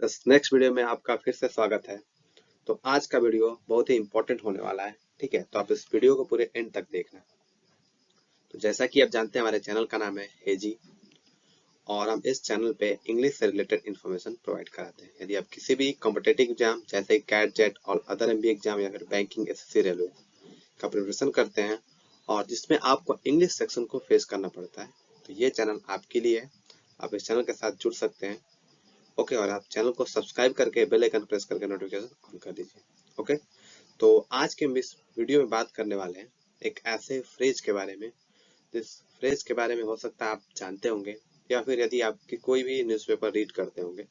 बस next video में आपका फिर से स्वागत है। तो आज का वीडियो बहुत ही इंपॉर्टेंट होने वाला है। ठीक है, तो आप इस वीडियो को पूरे एंड तक देखना। तो जैसा कि आप जानते हैं हमारे चैनल का नाम है हेजी और हम इस चैनल पे इंग्लिश से रिलेटेड इन्फॉर्मेशन प्रोवाइड कराते हैं। यदि आप किसी भी कॉम्पिटेटिव एग्जाम जैसे कैट जेट और अदर एमबीए एग्जाम या फिर बैंकिंग एसएससी रेलवे का प्रिपरेशन करते हैं और जिसमें आपको इंग्लिश सेक्शन को फेस करना पड़ता है, तो ये चैनल आपके लिए है। आप इस चैनल के साथ जुड़ सकते हैं। ओके, और आप चैनल को सब्सक्राइब करके बेल आइकन प्रेस करके नोटिफिकेशन ऑन कर दीजिए। ओके, तो आज के हम इस वीडियो में बात करने वाले हैं एक ऐसे फ्रेज के बारे में जिस फ्रेज के बारे में हो सकता है आप जानते होंगे या फिर यदि आपकी कोई भी न्यूज़पेपर रीड करते होंगे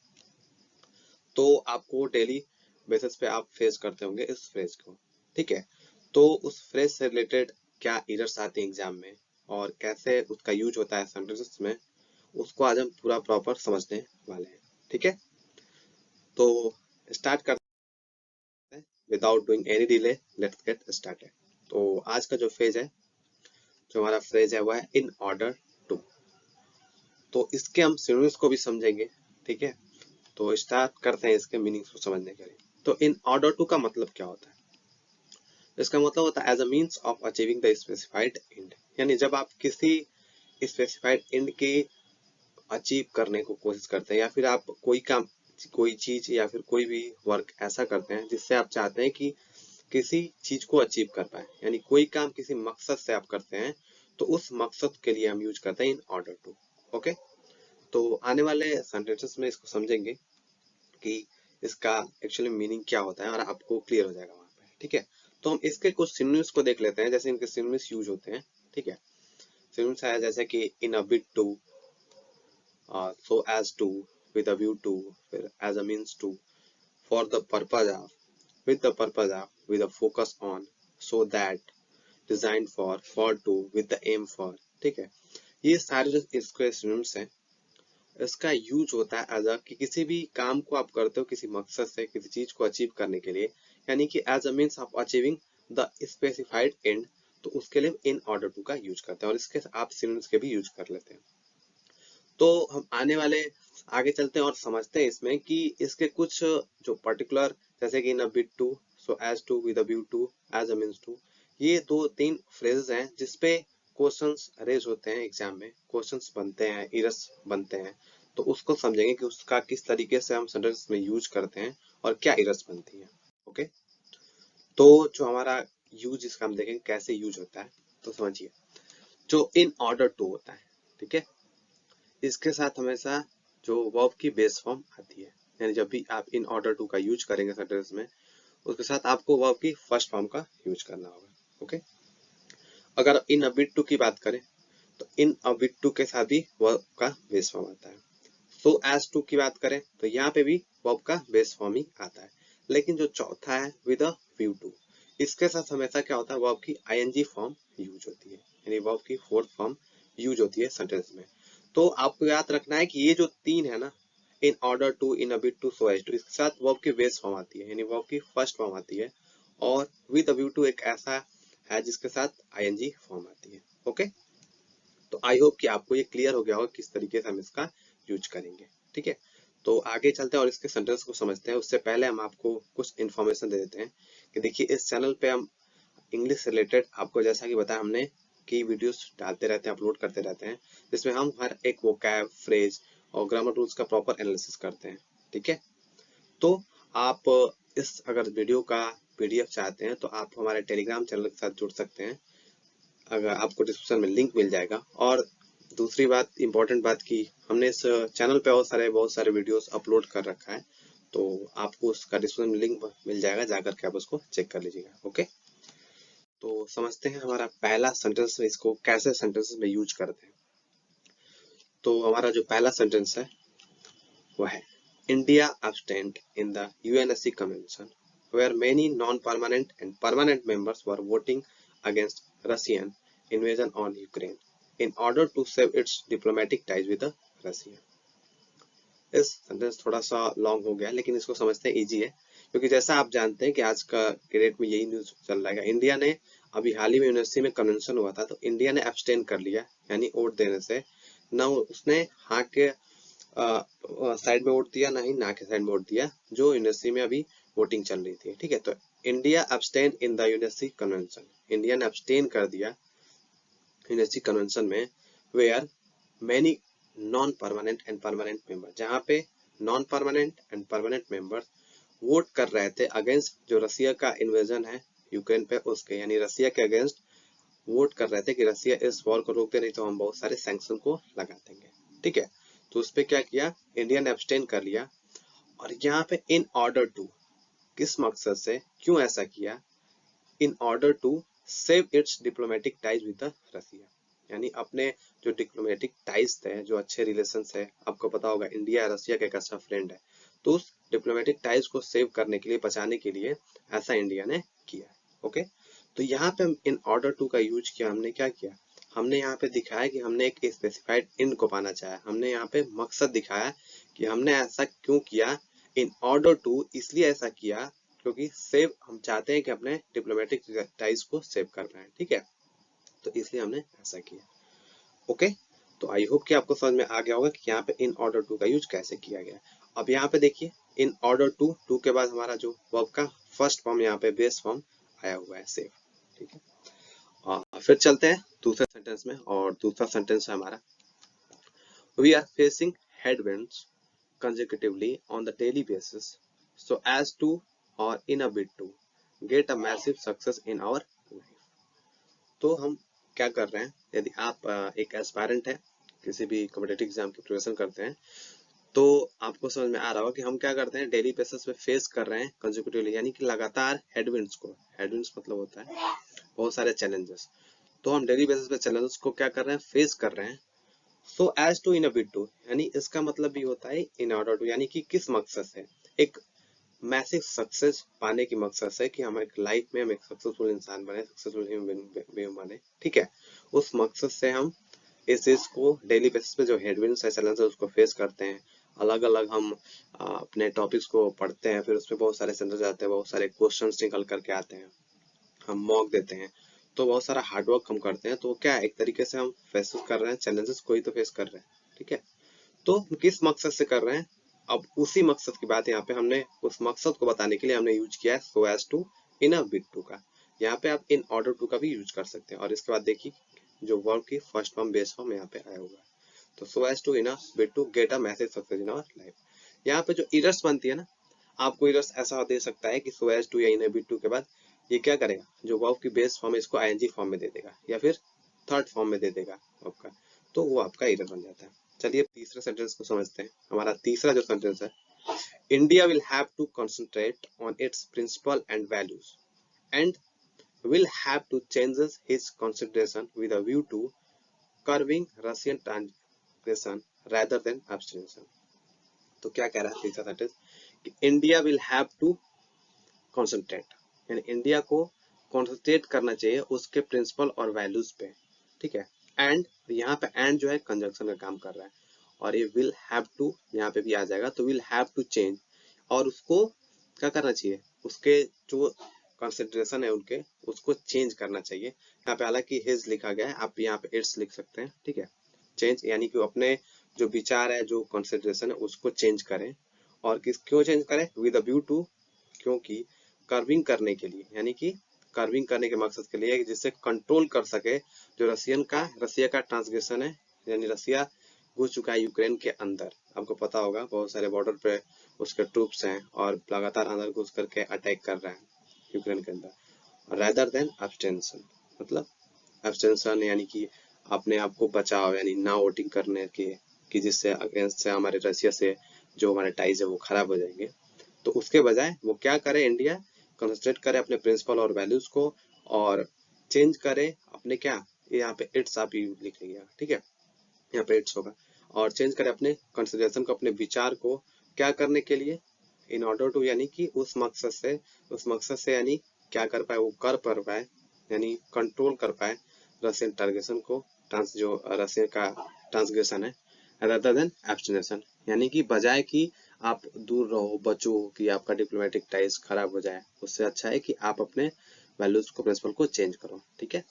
तो आपको डेली बेसिस पे आप फेस करते होंगे इस फ्रेज को। ठीक है, तो उस फ्रेज से रिलेटेड क्या एरर्स आते हैं एग्जाम में और कैसे उसका यूज होता है सेंटेंसेस में, उसको आज हम पूरा प्रॉपर समझने वाले हैं। ठीक है, तो स्टार्ट करते हैं without doing any delay. Let's get started. तो आज का जो फेज है, जो हमारा फ्रेज है, वो है इन ऑर्डर टू। तो इसके हम सिनोनिम्स को भी समझेंगे। ठीक है, तो स्टार्ट करते हैं इसके मीनिंग्स को समझने के लिए। तो इन ऑर्डर टू का मतलब क्या होता है? इसका मतलब होता है as a means of achieving the specified end, यानी जब आप किसी स्पेसिफाइड एंड के अचीव करने को कोशिश करते हैं या फिर आप कोई काम, कोई चीज या फिर कोई भी वर्क ऐसा करते हैं जिससे आप चाहते हैं कि किसी चीज को अचीव कर पाए, यानी कोई काम किसी मकसद से आप करते हैं, तो उस मकसद के लिए हम यूज करते हैं इन ऑर्डर टू। ओके, तो आने वाले सेंटेंसेस में इसको समझेंगे कि इसका एक्चुअली मीनिंग क्या होता है और आपको क्लियर हो जाएगा वहां पे। ठीक है, तो हम इसके कुछ सिनोनिम्स को देख लेते हैं, जैसे इनके सिनोनिम्स यूज होते हैं। ठीक है, सिनोनिम्स है जैसे कि in a bit to, so as to, with a view to, फिर as a means to, for the purpose of, with the purpose of, with a focus on, so that, designed for to, with the aim for। ठीक है, ये सारे जो इसके synonyms हैं, इसका use होता है एज अ कि किसी भी काम को आप करते हो किसी मकसद से, किसी चीज को अचीव करने के लिए, यानी कि as a means of achieving the specified end, तो उसके लिए इन ऑर्डर टू का यूज करते हैं और इसके आप सिनोनिम्स के भी यूज कर लेते हैं। तो हम आने वाले आगे चलते हैं और समझते हैं इसमें कि इसके कुछ जो पर्टिकुलर, जैसे कि in a bit to, so as to, with a view to, as a means to, ये दो तीन फ्रेजेस हैं जिसपे क्वेश्चंस रेज होते हैं एग्जाम में, क्वेश्चंस बनते हैं, इरस बनते हैं। तो उसको समझेंगे कि उसका किस तरीके से हम सेंटेंस में यूज करते हैं और क्या इरस बनती है। ओके, तो जो हमारा यूज, इसका हम देखेंगे कैसे यूज होता है। तो समझिए, जो इन ऑर्डर टू होता है, ठीक है, इसके साथ हमेशा जो वर्ब की बेस फॉर्म आती है, यानी जब भी आप इन ऑर्डर टू का यूज करेंगे सेंटेंस में, उसके साथ आपको वर्ब की फर्स्ट फॉर्म का यूज करना होगा। ओके, अगर इन अ बिट टू की बात करें तो इन अ बिट टू के साथ भी वर्ब का बेस फॉर्म आता है। सो एज टू की बात करें तो यहाँ पे भी वर्ब का बेस फॉर्म ही आता है। लेकिन जो चौथा है विद अ व्यू टू, इसके साथ हमेशा क्या होता है, वर्ब की आईएनजी फॉर्म यूज होती है, यानी वर्ब की फोर्थ फॉर्म यूज होती है सेंटेंस में। तो आपको याद रखना है कि ये जो तीन है ना, in order to, in a bit to, so as to, इसके साथ वर्ब की बेस फॉर्म आती है, यानी वर्ब की फर्स्ट फॉर्म आती है। और विद अ व्यू टू एक ऐसा है जिसके साथ आईएनजी फॉर्म आती है। ओके, तो आई होप कि आपको ये क्लियर हो गया होगा किस तरीके से हम इसका यूज करेंगे। ठीक है, तो आगे चलते हैं और इसके सेंटेंस को समझते हैं। उससे पहले हम आपको कुछ इन्फॉर्मेशन दे देते हैं कि देखिए, इस चैनल पे हम इंग्लिश से रिलेटेड, आपको जैसा कि बताया हमने, कि वीडियोस डालते रहते हैं, अपलोड करते रहते हैं, जिसमें हम हर एक वोकैब, फ्रेज और ग्रामर रूल्स का प्रॉपर एनालिसिस करते हैं। ठीक है, तो आप इस अगर वीडियो का पीडीएफ चाहते हैं तो आप हमारे टेलीग्राम चैनल के साथ जुड़ सकते हैं, अगर आपको डिस्क्रिप्शन में लिंक मिल जाएगा। और दूसरी बात, इंपॉर्टेंट बात, की हमने इस चैनल पे बहुत सारे वीडियोस अपलोड कर रखा है, तो आपको उसका डिस्क्रिप्शन में लिंक मिल जाएगा, जाकर के आप उसको चेक कर लीजिएगा। ओके, तो समझते हैं हमारा पहला सेंटेंस में इसको कैसे सेंटेंस में यूज करते हैं। तो हमारा जो पहला सेंटेंस है वो है, India abstained in the UNSC convention where many non-permanent and permanent members were voting against Russian invasion on Ukraine in order to save its diplomatic ties with the Russia। इस सेंटेंस थोड़ा सा long हो गया, लेकिन इसको समझते हैं easy है, क्योंकि जैसा आप जानते हैं कि आज का डेट में यही न्यूज चल रहा है। इंडिया ने अभी हाल ही में यूनिवर्सिटी में कन्वेंशन हुआ था, तो इंडिया ने एब्सटेन कर लिया, यानी वोट देने से ना उसने हाँ के साइड में वोट दिया, ना ही ना के साइड में वोट दिया, जो यूनिवर्सिटी में अभी वोटिंग चल रही थी। ठीक है, तो India abstain in the university convention, India ने अब्सटेन कर दिया यूनिवर्सिटी कन्वेंशन में, where many non permanent and permanent member, जहाँ पे non permanent and permanent member vote कर रहे थे अगेंस्ट जो रसिया का इन्वेजन है यूक्रेन पे उसके, यानी रसिया के अगेंस्ट वोट कर रहे थे कि रसिया इस वॉर को रोक दे, नहीं तो हम बहुत सारे सैंक्शन को लगा देंगे। ठीक है, तो उस पर क्या किया, इंडिया ने एब्सटेन कर लिया। और यहाँ पे इन ऑर्डर टू, किस मकसद से, क्यों ऐसा किया, in order to save its diplomatic ties with Russia, यानी अपने जो डिप्लोमेटिक टाइज थे, जो अच्छे रिलेशन है, आपको पता होगा इंडिया रसिया का एक अच्छा फ्रेंड है, तो उस डिप्लोमेटिक टाइज को सेव करने के लिए, बचाने के लिए ऐसा इंडिया ने किया। ओके, तो यहाँ पे हम इन ऑर्डर टू का यूज किया, हमने क्या किया, हमने यहाँ पे दिखाया कि हमने एक स्पेसिफाइड इन को पाना चाहा, हमने यहाँ पे मकसद दिखाया कि हमने ऐसा क्यों किया, इन ऑर्डर टू इसलिए ऐसा किया क्योंकि सेव हम चाहते हैं कि अपने डिप्लोमेटिक टाइज को सेव कर रहे हैं। ठीक है, तो इसलिए हमने ऐसा किया। ओके, तो आई होप कि आपको समझ में आ गया होगा कि यहाँ पे इन ऑर्डर टू का यूज कैसे किया गया। अब यहाँ पे देखिए, इन ऑर्डर टू, टू के बाद हमारा जो वर्ब का फर्स्ट फॉर्म यहाँ पे बेस फॉर्म आया हुआ है, सेव। ठीक है, फिर चलते हैं दूसरे सेंटेंस में, और दूसरा सेंटेंस है हमारा, we are facing headwinds consecutively on the daily basis so as to or in a bid to get a massive success in our life। तो हम क्या कर रहे हैं, यदि आप एक एस्पायरेंट है, किसी भी कॉम्पिटिटिव एग्जाम की प्रिपरेशन करते हैं, तो आपको समझ में आ रहा होगा कि हम क्या करते हैं, डेली बेसिस पे फेस कर रहे हैं कंसेक्यूटिवली, यानी कि लगातार हेडविंड्स को, हेडविंड्स मतलब होता है बहुत सारे चैलेंजेस, तो हम डेली बेसिस पे चैलेंजेस को क्या कर रहे हैं, फेस कर रहे हैं। So as to in a bid to, यानी इसका मतलब भी होता है इन ऑर्डर टू, यानी कि किस मकसद से, एक मैसिव सक्सेस पाने की मकसद से, कि हम एक लाइफ में हम एक सक्सेसफुल इंसान बने, सक्सेसफुल ह्यूमन बीइंग बने। ठीक है, उस मकसद से हम इस चीज को डेली बेसिस पे जो हेडविंड्स है, चैलेंजेस है, उसको फेस करते हैं। अलग अलग हम अपने टॉपिक्स को पढ़ते हैं, फिर उसमें बहुत सारे सेंटेंस आते हैं, बहुत सारे क्वेश्चंस निकल करके आते हैं, हम मॉक देते हैं, तो बहुत सारा हार्डवर्क हम करते हैं, तो क्या है, एक तरीके से हम फेस कर रहे हैं चैलेंजेस को ही तो फेस कर रहे हैं। ठीक है, तो किस मकसद से कर रहे हैं, अब उसी मकसद की बात यहाँ पे हमने उस मकसद को बताने के लिए हमने यूज किया है so as to in a bid to का। यहाँ पे आप इन ऑर्डर टू का भी यूज कर सकते हैं। और इसके बाद देखिए जो वर्ब की फर्स्ट फॉर्म बेस फॉर्म यहाँ पे आया हुआ है, तो so as to in a bid to get a message success in our life. यहाँ पे जो इरर्स बनती है ना, आपको इरर्स ऐसा दे सकता है कि सो एज टू या इन अ बिड टू के बाद ये क्या करेगा, जो वर्ब की बेस फॉर्म है इसको आईएनजी फॉर्म में दे देगा, या फिर थर्ड फॉर्म में दे देगा आपका, तो वो आपका इरर बन जाता है। चलिए तीसरे सेंटेंस को समझते हैं। हमारा तीसरा जो सेंटेंस है, India will have to concentrate on its principal and values and will have to changes his consideration with a view to curbing Russian transgression rather than abstention। तो क्या कह रहा है तीसरा सेंटेंस, कि India will have to concentrate, यानी India को concentrate करना चाहिए उसके प्रिंसिपल और वैल्यूज पे। ठीक है, एंड यहाँ पे एंड जो है कंजंक्शन का काम कर रहा है, और ये विल हैव टू यहाँ पे भी आ जाएगा, तो विल हैव टू चेंज, और उसको क्या करना चाहिए, उसके जो कंसिडरेशन है उनके, उसको चेंज करना चाहिए। यहाँ पे हालांकि हिज लिखा गया है, आप यहाँ पे इट्स लिख सकते हैं। ठीक है, चेंज यानी कि अपने जो विचार है, जो कंसिडरेशन है, उसको चेंज करें। और किस क्यों चेंज करें, विद अ व्यू टू, क्योंकि कर्विंग करने के लिए, यानी कि कर्विंग करने के मकसद के लिए, जिससे कंट्रोल कर सके जो रसिया का ट्रांसग्रेशन है, यानी रसिया घुस चुका है यूक्रेन के अंदर। आपको पता होगा बहुत सारे बॉर्डर पे उसके ट्रूप्स हैं, और लगातार अंदर घुस करके अटैक कर रहे हैं यूक्रेन के अंदर। रैदर देन एब्सटेंशन, मतलब एब्सटेंशन यानी कि अपने आप को बचाओ, यानी ना वोटिंग करने के, कि जिससे अगेंस्ट से हमारे रसिया से जो हमारे टाइज है वो खराब हो जाएंगे। तो उसके बजाय वो क्या करे, इंडिया कंसंट्रेट करे अपने प्रिंसिपल और वैल्यूज को, और चेंज करे अपने क्या, यहाँ पे इट्स आप लिख लीजिएगा। ठीक है, यहाँ पे इट्स होगा, और चेंज करे अपने कंसिडरेशन को, अपने विचार को क्या करने के लिए, इन ऑर्डर टू, यानी कि उस मकसद से यानी क्या कर पाए, वो कर पर पाए, यानी कंट्रोल कर पाए रशियन टारगेशन को, जो रशिया का ट्रांसग्रेशन है, rather than abstention, यानी कि बजाय कि आप दूर रहो, बचो, कि आपका डिप्लोमेटिक टाइज खराब हो जाए, उससे अच्छा है कि आप अपने वैल्यूज को, प्रिंसिपल को चेंज करो। ठीक है,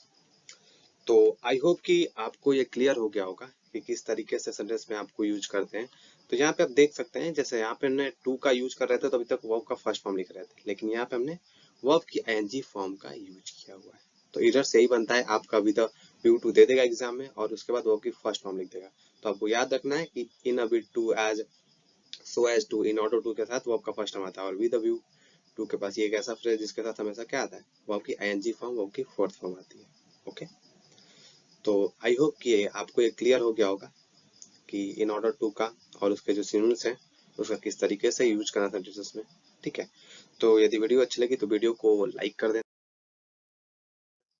तो आई होप कि आपको ये क्लियर हो गया होगा कि किस तरीके से सेंटेंस में आपको यूज करते हैं। तो यहाँ पे आप देख सकते हैं, जैसे यहाँ पे हमने टू का यूज कर रहे थे तो अभी तक वर्ब का फर्स्ट फॉर्म लिख रहे थे, लेकिन यहाँ पे हमने वर्ब की आईएनजी फॉर्म का यूज किया हुआ है। तो इधर से ही बनता है, आपका विद व्यू टू दे देगा एग्जाम में और उसके बाद वर्ब की फर्स्ट फॉर्म लिख देगा। तो आपको याद रखना है कि in a with to, as, so as to, in order to के साथ वर्ब का फर्स्ट फॉर्म आता है, और विद अ व्यू टू के पास ये एक ऐसा फ्रेज जिसके साथ हमेशा क्या आता है, वर्ब की आईएनजी फॉर्म, वर्ब की फोर्थ फॉर्म आती है। ओके, तो आई होप कि आपको ये क्लियर हो गया होगा कि इन ऑर्डर टू का और उसके जो सिनोनिम्स हैं उसका किस तरीके से यूज करना सेंटेंसेस में। ठीक है, तो यदि वीडियो अच्छी लगी तो वीडियो को लाइक कर दें।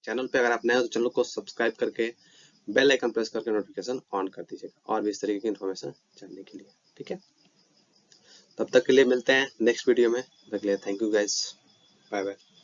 चैनल पे अगर आप नए हो तो चैनल को सब्सक्राइब करके बेल आइकन प्रेस करके नोटिफिकेशन ऑन कर दीजिएगा और भी इस तरीके की इन्फॉर्मेशन जानने के लिए। ठीक है, तब तक के लिए मिलते हैं नेक्स्ट वीडियो में। तब तक के लिए thank you guys, bye bye.